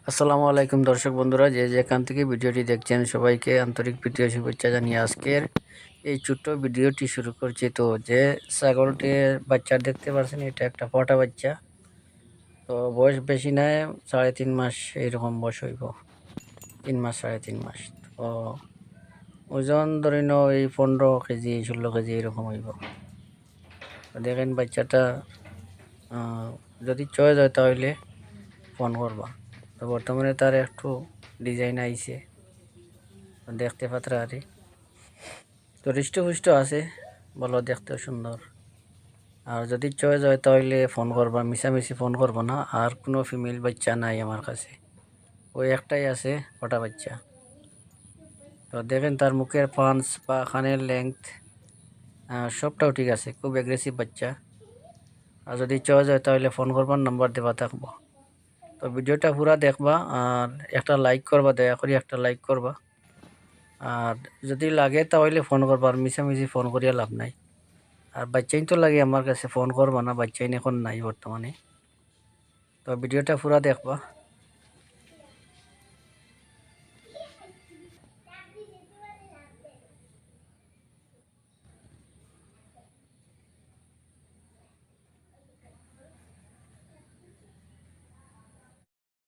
আসসালামু আলাইকুম দর্শক বন্ধুরা, যে যেখান থেকে ভিডিওটি দেখছেন সবাইকে আন্তরিক প্রীতীয় শুভেচ্ছা জানিয়ে আজকের এই ছোট্ট ভিডিওটি শুরু করছি। তো যে ছাগলটির বাচ্চা দেখতে পাচ্ছেন, এটা একটা ফটা বাচ্চা। তো বয়স বেশি নয়, 3.5 মাস এইরকম বয়স হইব, 3 মাস 3.5 মাস। তো ওজন ধরে নাও এই 15 কেজি 16 কেজি এরকম হইব। তো দেখেন বাচ্চাটা যদি চয়েস হয় তাহলে ফোন করবা। তো বর্তমানে তার একটু ডিজাইন আইছে, দেখতে পাত্রা আরে। তো হৃষ্টপুষ্ট আছে, ভালো, দেখতেও সুন্দর। আর যদি চয়েস হয় তাহলে ফোন করবা, মিশামিশি ফোন করবো না। আর কোনো ফিমেল বাচ্চা নাই আমার কাছে, ওই একটাই আছে ওটা বাচ্চা। তো দেখেন তার মুখের পাঞ্চ বা কানের লেংথ সবটাও ঠিক আছে, খুব অ্যাগ্রেসিভ বাচ্চা। আর যদি চয়েস হয় তাহলে ফোন করবার, নাম্বার দেওয়া থাকবো। তো ভিডিওটা পুরা দেখবা আর একটা লাইক করবা, দয়া করে একটা লাইক করবা। আর যদি লাগে তাহলে ফোন করবা, আর মিশামিশি ফোন করিয়া লাভ নাই। আর বাচ্চাইন তো লাগে আমার কাছে, ফোন করবা না, বাচ্চাইন এখন নাই বর্তমানে। তো ভিডিওটা পুরা দেখবা।